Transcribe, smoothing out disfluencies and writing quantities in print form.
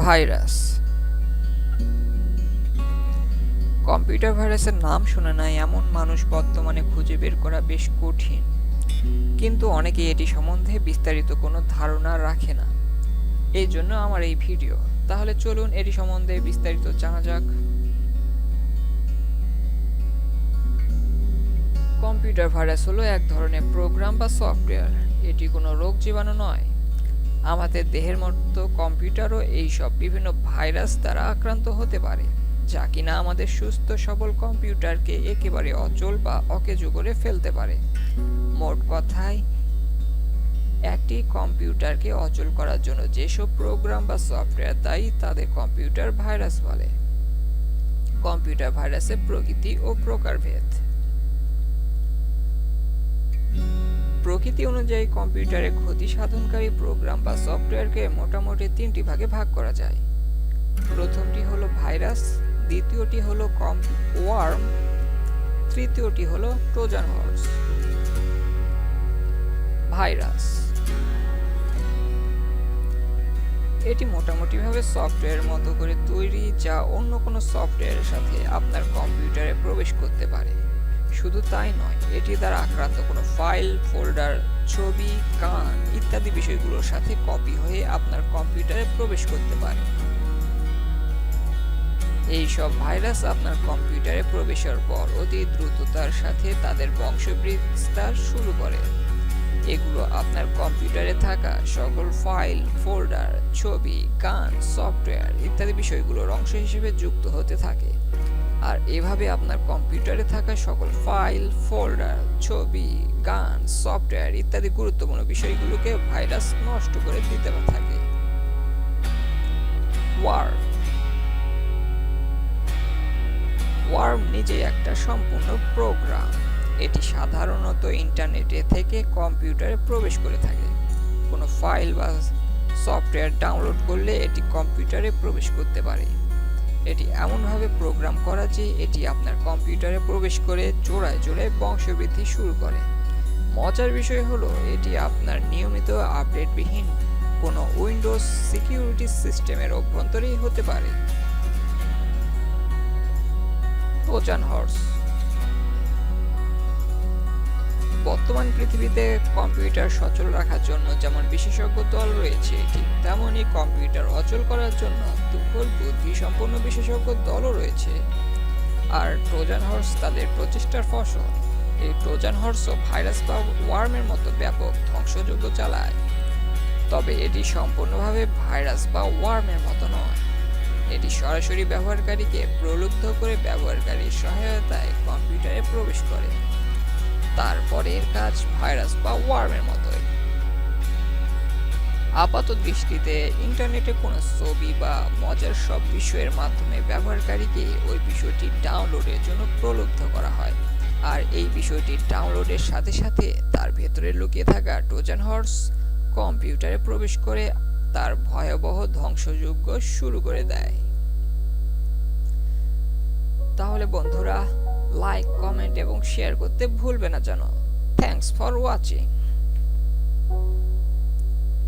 Virus. Computer ভাইরাসের নাম শুনে নাই এমন মানুষ বর্তমানে খুঁজে বের করা বেশ কঠিন, কিন্তু অনেকেই এটি সম্বন্ধে বিস্তারিত কোনো ধারণা রাখে না। এই জন্য আমার এই ভিডিও। তাহলে চলুন এটি সম্বন্ধে বিস্তারিত জানা যাক। কম্পিউটার ভাইরাস হলো এক ধরনের প্রোগ্রাম বা সফটওয়্যার। এটি কোনো রোগ জীবাণু নয়। আমাদের দেহের মতো কম্পিউটারও এইসব বিভিন্ন ভাইরাস দ্বারা আক্রান্ত হতে পারে, যা কিনা আমাদের সুস্থ সবল কম্পিউটারকে একেবারে অচল বা অকেজো করে ফেলতে পারে। মোট কথায়, একটি কম্পিউটারকে অচল করার জন্য যেসব প্রোগ্রাম বা সফটওয়্যার দায়ী তাদের কম্পিউটার ভাইরাস বলে। কম্পিউটার ভাইরাসের প্রকৃতি ও প্রকারভেদ। প্রকৃতি অনুযায়ী কম্পিউটারে ক্ষতি সাধনকারী প্রোগ্রাম বা সফটওয়্যারকে মোটামুটি তিনটি ভাগে ভাগ করা যায়। প্রথমটি হলো ভাইরাস, দ্বিতীয়টি হলো ওয়ার্ম, তৃতীয়টি হলো ট্রোজান হর্স। ভাইরাস এটি মোটামুটিভাবে সফটওয়্যারের মতো করে তৈরি, যা অন্য কোনো সফটওয়্যারের সাথে আপনার কম্পিউটারে প্রবেশ করতে পারে। শুধু তাই নয়, এটি দ্বারা আক্রান্ত কোনো ফাইল, ফোল্ডার, ছবি, গান ইত্যাদি বিষয়গুলোর সাথে কপি হয়ে আপনার কম্পিউটারে প্রবেশ করতে পারে। এই সব ভাইরাস আপনার কম্পিউটারে প্রবেশের পর অতি দ্রুততার সাথে তাদের বংশবিস্তার শুরু করে। এগুলো আপনার কম্পিউটারে থাকা সকল ফাইল, ফোল্ডার, ছবি, গান, সফটওয়্যার ইত্যাদি বিষয়গুলোর অংশ হিসেবে যুক্ত হতে থাকে। আর এভাবে আপনার কম্পিউটারে থাকা সকল ফাইল, ফোল্ডার, ছবি, গান, সফটওয়্যার ইত্যাদি গুরুত্বপূর্ণ বিষয়গুলোকে ভাইরাস নষ্ট করে দিতে থাকে। ওয়ার্ম নিজেই একটা সম্পূর্ণ প্রোগ্রাম। এটি সাধারণত ইন্টারনেটে থেকে কম্পিউটারে প্রবেশ করে থাকে। কোনো ফাইল বা সফটওয়্যার ডাউনলোড করলে এটি কম্পিউটারে প্রবেশ করতে পারে। এটি এমনভাবে প্রোগ্রাম করা যে এটি আপনার কম্পিউটারে প্রবেশ করে জোড়ায় জোড়ায় বংশবৃদ্ধি শুরু করে। মজার বিষয় হলো, এটি আপনার নিয়মিত আপডেটবিহীন কোনো উইন্ডোজ সিকিউরিটি সিস্টেমের অভ্যন্তরেই হতে পারে। Trojan horse. বর্তমান পৃথিবীতে কম্পিউটার সচল রাখার জন্য যেমন বিশেষজ্ঞ দল রয়েছে, ঠিক তেমনই কম্পিউটার অচল করার জন্য তুখোড় বুদ্ধি সম্পন্ন বিশেষজ্ঞ দলও রয়েছে। আর ট্রোজান হর্স তাদের প্রচেষ্টার ফসল। এই ট্রোজান হর্সও ভাইরাস বা ওয়ার্মের মতো ব্যাপক ধ্বংসযজ্ঞ চালায়, তবে এটি সম্পূর্ণভাবে ভাইরাস বা ওয়ার্মের মতো নয়। এটি সরাসরি ব্যবহারকারীকে প্রলুব্ধ করে ব্যবহারকারীর সহায়তায় কম্পিউটারে প্রবেশ করে। তারপরে এর কাজ ভাইরাস বা ওয়ার্মের মতোই। আপাত দৃষ্টিতে ইন্টারনেটে কোনো ছবি বা মজার সব বিষয়ের মাধ্যমে ব্যবহারকারীকে ওই বিষয়টি ডাউনলোডের জন্য প্রলুব্ধ করা হয়। আর এই বিষয়টি ডাউনলোডের সাথে সাথে তার ভেতরে লুকিয়ে থাকা ট্রোজান হর্স কম্পিউটারে প্রবেশ করে তার ভয়াবহ ধ্বংসযজ্ঞ শুরু করে দেয়। তাহলে বন্ধুরা, লাইক, কমেন্ট এবং শেয়ার করতে ভুলবে না যেন। Thanks for watching.